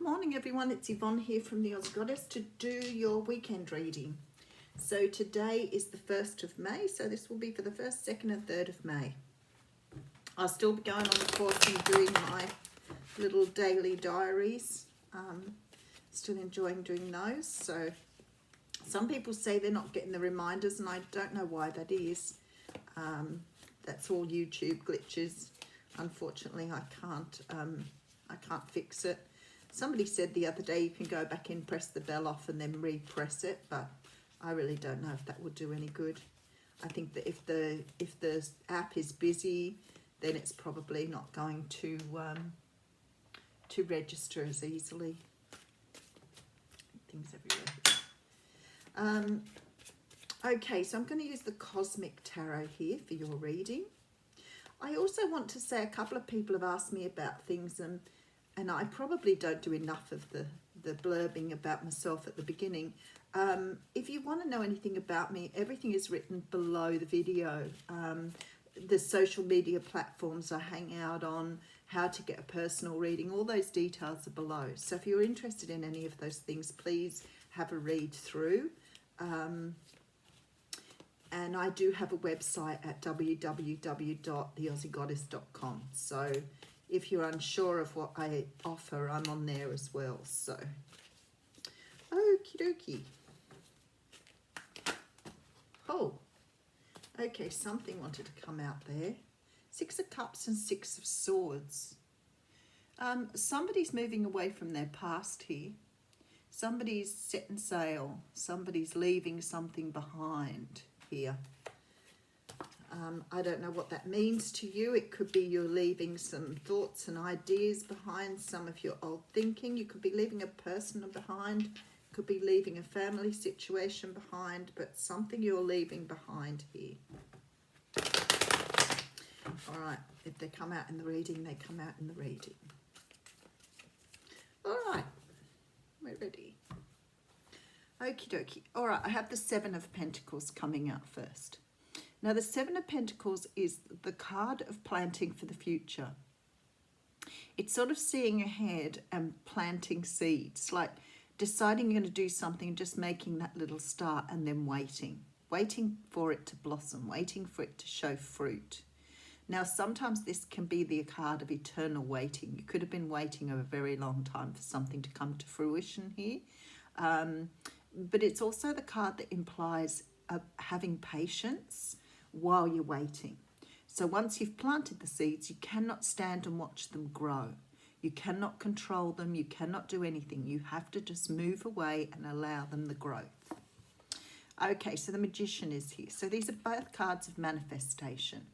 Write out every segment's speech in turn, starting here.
Morning everyone, it's Yvonne here from the Aussie Goddess to do your weekend reading. So today is the 1st of May, so this will be for the 1st, 2nd and 3rd of May. I'll still be going on the course and doing my little daily diaries. Still enjoying doing those. So some people say they're not getting the reminders and I don't know why that is. That's all YouTube glitches. Unfortunately, I can't fix it. Somebody said the other day you can go back in, press the bell off and then re-press it, but I really don't know if that would do any good. I think that if the app is busy, then it's probably not going to register as easily. Things everywhere. Okay, so I'm going to use the Cosmic Tarot here for your reading. I also want to say a couple of people have asked me about things and I probably don't do enough of the blurbing about myself at the beginning. If you want to know anything about me, everything is written below the video. The social media platforms I hang out on, how to get a personal reading, all those details are below. So if you're interested in any of those things, please have a read through. And I do have a website at www.theaussiegoddess.com. So if you're unsure of what I offer, I'm on there as well. So, okie dokie. Oh, okay, something wanted to come out there. 6 of Cups and 6 of Swords. Somebody's moving away from their past here. Somebody's setting sail. Somebody's leaving something behind here. I don't know what that means to you. It could be you're leaving some thoughts and ideas behind, some of your old thinking. You could be leaving a person behind. You could be leaving a family situation behind, but something you're leaving behind here. All right, if they come out in the reading, they come out in the reading. All right, we're ready. Okie dokie. All right, I have the 7 of Pentacles coming out first. Now, the 7 of Pentacles is the card of planting for the future. It's sort of seeing ahead and planting seeds, like deciding you're going to do something and just making that little start and then waiting for it to blossom, waiting for it to show fruit. Now, sometimes this can be the card of eternal waiting. You could have been waiting a very long time for something to come to fruition here. But it's also the card that implies having patience while you're waiting. So once you've planted the seeds, you cannot stand and watch them grow. You cannot control them. You cannot do anything. You have to just move away and allow them the growth. Okay, so the Magician is here. So these are both cards of manifestation.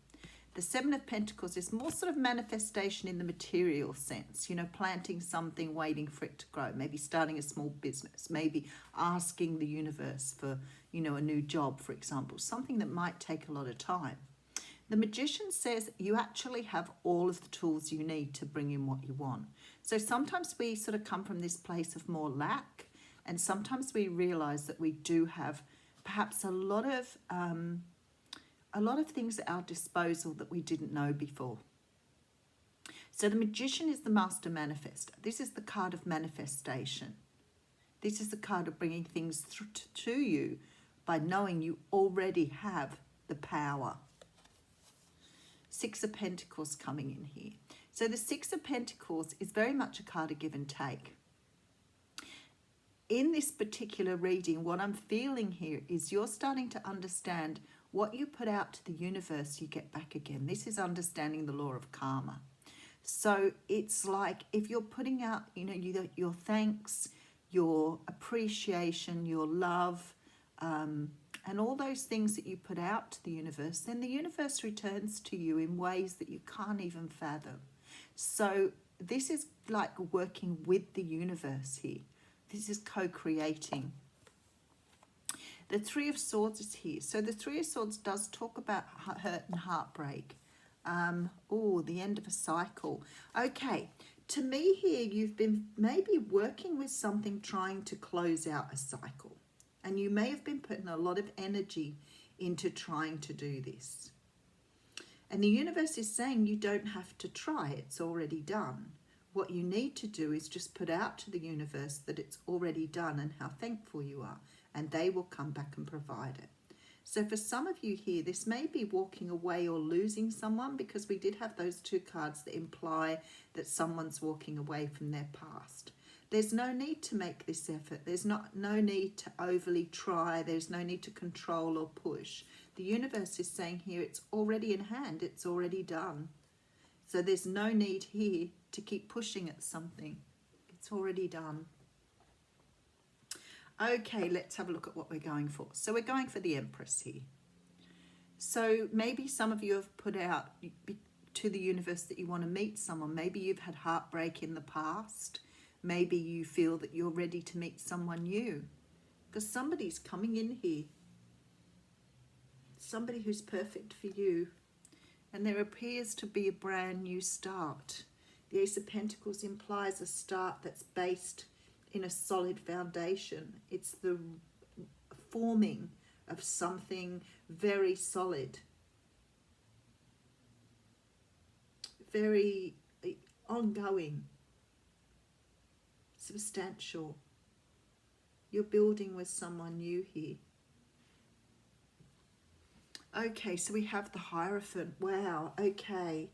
The 7 of Pentacles is more sort of manifestation in the material sense, you know, planting something, waiting for it to grow, maybe starting a small business, maybe asking the universe for, you know, a new job, for example, something that might take a lot of time. The Magician says you actually have all of the tools you need to bring in what you want. So sometimes we sort of come from this place of more lack, and sometimes we realize that we do have perhaps a lot of things at our disposal that we didn't know before. So the Magician is the master manifester. This is the card of manifestation. This is the card of bringing things to you by knowing you already have the power. 6 of Pentacles coming in here. So the 6 of Pentacles is very much a card of give and take. In this particular reading, what I'm feeling here is you're starting to understand what you put out to the universe, you get back again. This is understanding the law of karma. So it's like if you're putting out, you know, your thanks, your appreciation, your love, and all those things that you put out to the universe, then the universe returns to you in ways that you can't even fathom. So this is like working with the universe here. This is co-creating. The 3 of Swords is here. So the 3 of Swords does talk about hurt and heartbreak. The end of a cycle. Okay, to me here, you've been maybe working with something trying to close out a cycle. And you may have been putting a lot of energy into trying to do this. And the universe is saying you don't have to try, it's already done. What you need to do is just put out to the universe that it's already done and how thankful you are, and they will come back and provide it. So for some of you here, this may be walking away or losing someone, because we did have those two cards that imply that someone's walking away from their past. There's no need to make this effort. There's no need to overly try. There's no need to control or push. The universe is saying here it's already in hand. It's already done. So there's no need here to keep pushing at something. It's already done. Okay, let's have a look at what we're going for. So we're going for the Empress here. So maybe some of you have put out to the universe that you want to meet someone. Maybe you've had heartbreak in the past. Maybe you feel that you're ready to meet someone new, because somebody's coming in here. Somebody who's perfect for you. And there appears to be a brand new start. The Ace of Pentacles implies a start that's based in a solid foundation. It's the forming of something very solid, very ongoing, substantial. You're building with someone new here. Okay, so we have the Hierophant. Wow, okay.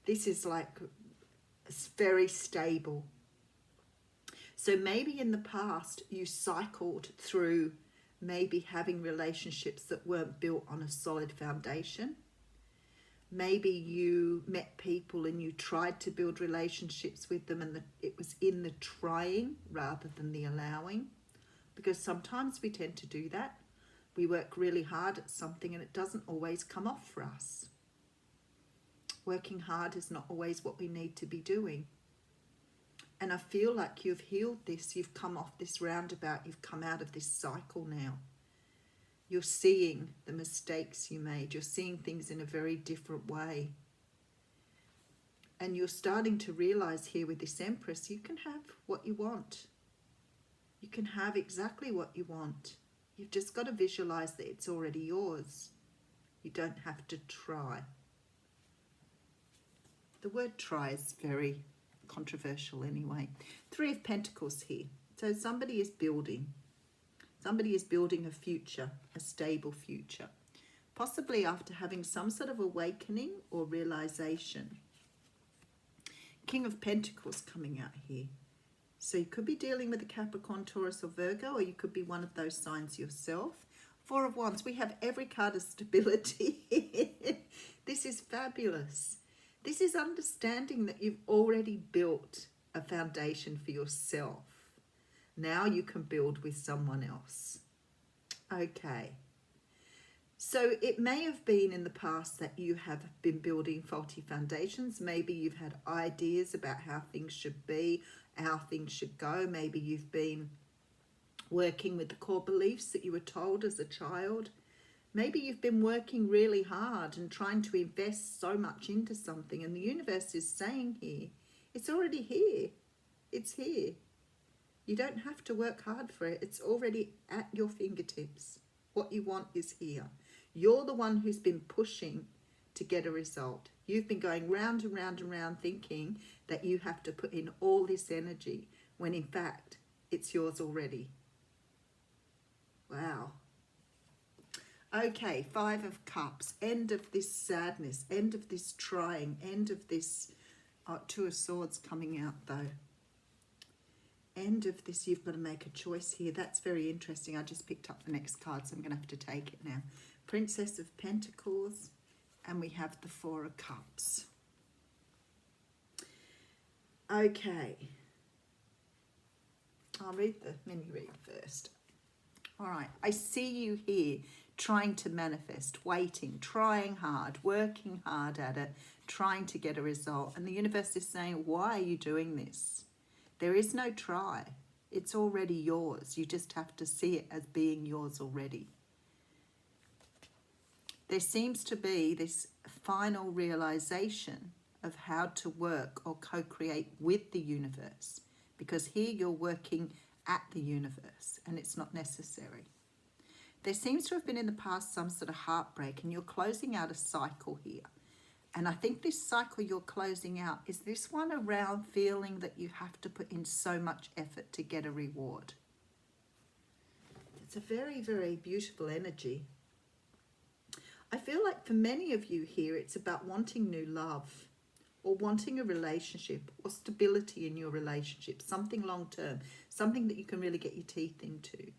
This is like, it's very stable. So maybe in the past you cycled through maybe having relationships that weren't built on a solid foundation. Maybe you met people and you tried to build relationships with them, and it was in the trying rather than the allowing. Because sometimes we tend to do that. We work really hard at something and it doesn't always come off for us. Working hard is not always what we need to be doing. And I feel like you've healed this. You've come off this roundabout. You've come out of this cycle now. You're seeing the mistakes you made. You're seeing things in a very different way. And you're starting to realize here with this Empress, you can have what you want. You can have exactly what you want. You've just got to visualize that it's already yours. You don't have to try. The word try is very controversial anyway. Three of Pentacles here. So somebody is building. Somebody is building a future, a stable future. Possibly after having some sort of awakening or realization. King of Pentacles coming out here. So you could be dealing with a Capricorn, Taurus or Virgo, or you could be one of those signs yourself. Four of Wands. We have every card of stability. This is fabulous. This is understanding that you've already built a foundation for yourself. Now you can build with someone else. Okay. So it may have been in the past that you have been building faulty foundations. Maybe you've had ideas about how things should be, how things should go. Maybe you've been working with the core beliefs that you were told as a child. Maybe you've been working really hard and trying to invest so much into something, and the universe is saying here, it's already here. It's here. You don't have to work hard for it. It's already at your fingertips. What you want is here. You're the one who's been pushing to get a result. You've been going round and round and round thinking that you have to put in all this energy when in fact it's yours already. Wow. Okay, Five of Cups. End of this sadness. End of this trying. End of this Two of Swords coming out though. End of this, you've got to make a choice here. That's very interesting. I just picked up the next card, so I'm going to have to take it now. Princess of Pentacles, and we have the Four of Cups. Okay. I'll read the mini-read first. All right. I see you here trying to manifest, waiting, trying hard, working hard at it, trying to get a result. And the universe is saying, why are you doing this? There is no try. It's already yours. You just have to see it as being yours already. There seems to be this final realization of how to work or co-create with the universe, because here you're working at the universe and it's not necessary. There seems to have been in the past some sort of heartbreak, and you're closing out a cycle here. And I think this cycle you're closing out is this one around feeling that you have to put in so much effort to get a reward. It's a very, very beautiful energy. I feel like for many of you here, it's about wanting new love or wanting a relationship or stability in your relationship, something long-term, something that you can really get your teeth into.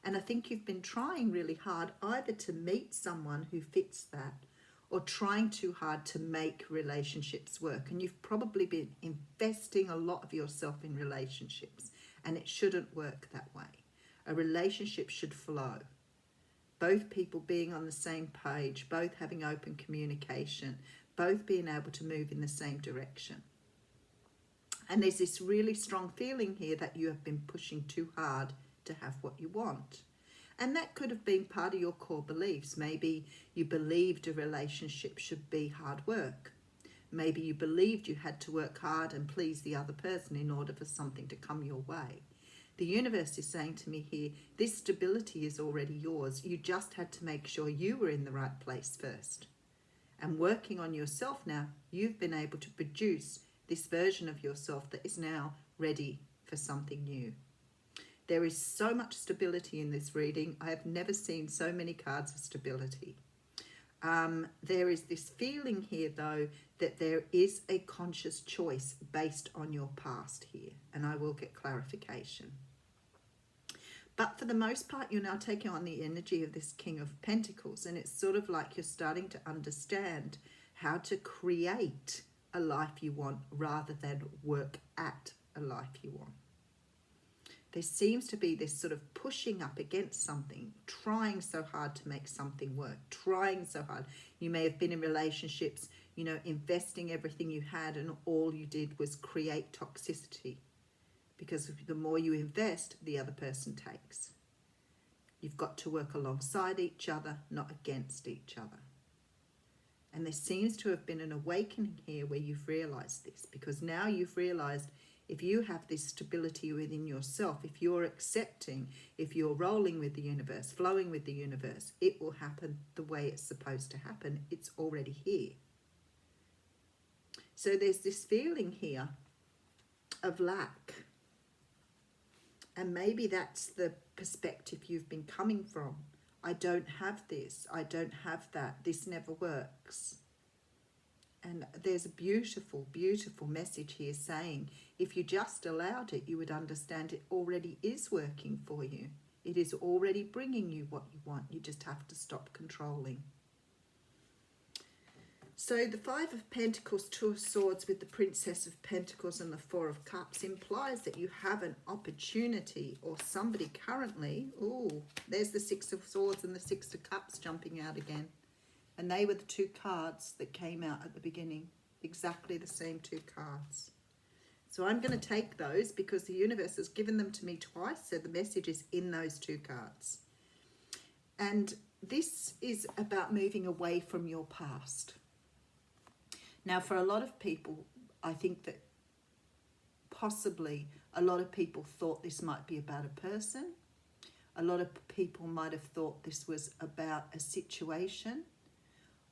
And I think you've been trying really hard either to meet someone who fits that or trying too hard to make relationships work. And you've probably been investing a lot of yourself in relationships, and it shouldn't work that way. A relationship should flow. Both people being on the same page, both having open communication, both being able to move in the same direction. And there's this really strong feeling here that you have been pushing too hard to have what you want. And that could have been part of your core beliefs. Maybe you believed a relationship should be hard work. Maybe you believed you had to work hard and please the other person in order for something to come your way. The universe is saying to me here, this stability is already yours. You just had to make sure you were in the right place first. And working on yourself now, you've been able to produce this version of yourself that is now ready for something new. There is so much stability in this reading. I have never seen so many cards of stability. There is this feeling here, though, that there is a conscious choice based on your past here, and I will get clarification. But for the most part, you're now taking on the energy of this King of Pentacles, and it's sort of like you're starting to understand how to create a life you want rather than work at a life you want. There seems to be this sort of pushing up against something, trying so hard to make something work, trying so hard. You may have been in relationships, you know, investing everything you had, and all you did was create toxicity. Because the more you invest, the other person takes. You've got to work alongside each other, not against each other. And there seems to have been an awakening here where you've realized this, because now you've realized if you have this stability within yourself, if you're accepting, if you're rolling with the universe, flowing with the universe, it will happen the way it's supposed to happen. It's already here. So there's this feeling here of lack. And maybe that's the perspective you've been coming from. I don't have this. I don't have that. This never works. And there's a beautiful, beautiful message here saying, if you just allowed it, you would understand it already is working for you. It is already bringing you what you want. You just have to stop controlling. So the Five of Pentacles, Two of Swords with the Princess of Pentacles and the Four of Cups implies that you have an opportunity or somebody currently. Ooh, there's the Six of Swords and the Six of Cups jumping out again. And they were the two cards that came out at the beginning. Exactly the same two cards. So I'm going to take those because the universe has given them to me twice. So the message is in those two cards. And this is about moving away from your past. Now, for a lot of people, I think that possibly a lot of people thought this might be about a person. A lot of people might have thought this was about a situation.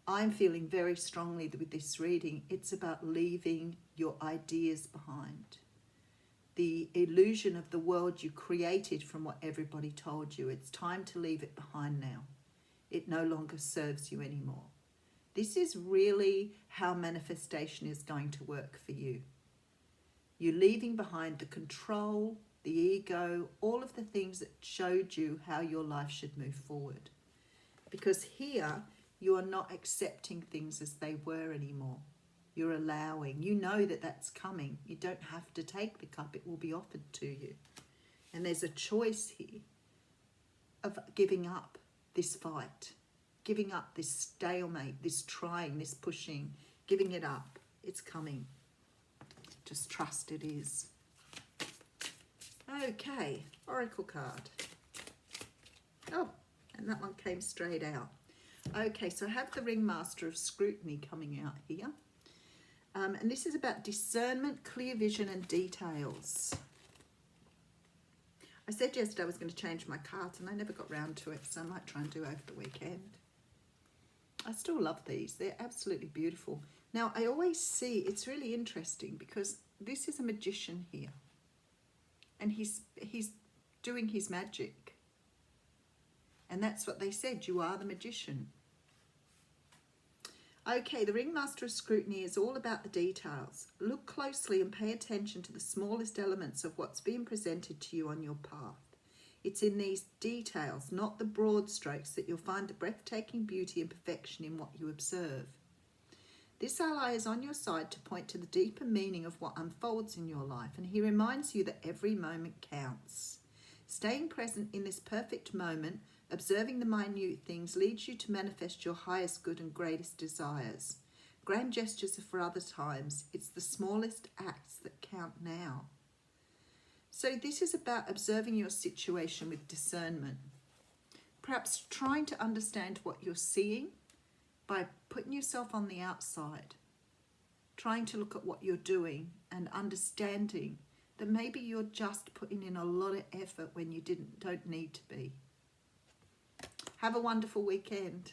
I'm feeling very strongly that with this reading, it's about leaving your ideas behind. The illusion of the world you created from what everybody told you. It's time to leave it behind now. It no longer serves you anymore. This is really how manifestation is going to work for you. You're leaving behind the control, the ego, all of the things that showed you how your life should move forward. Because here, you are not accepting things as they were anymore. You're allowing. You know that that's coming. You don't have to take the cup. It will be offered to you. And there's a choice here of giving up this fight. Giving up this stalemate, this trying, this pushing, giving it up. It's coming. Just trust it is. Okay, Oracle card. Oh, and that one came straight out. Okay, so I have the Ringmaster of Scrutiny coming out here. And this is about discernment, clear vision and details. I said yesterday I was going to change my cards and I never got round to it, so I might try and do over the weekend. I still love these. They're absolutely beautiful. Now, I always see, it's really interesting because this is a magician here. And he's doing his magic. And that's what they said, you are the magician. Okay, the ringmaster of scrutiny is all about the details. Look closely and pay attention to the smallest elements of what's being presented to you on your path. It's in these details, not the broad strokes, that you'll find the breathtaking beauty and perfection in what you observe. This ally is on your side to point to the deeper meaning of what unfolds in your life, and he reminds you that every moment counts. Staying present in this perfect moment, observing the minute things, leads you to manifest your highest good and greatest desires. Grand gestures are for other times. It's the smallest acts that count now. So this is about observing your situation with discernment. Perhaps trying to understand what you're seeing by putting yourself on the outside. Trying to look at what you're doing and understanding that maybe you're just putting in a lot of effort when you don't need to be. Have a wonderful weekend.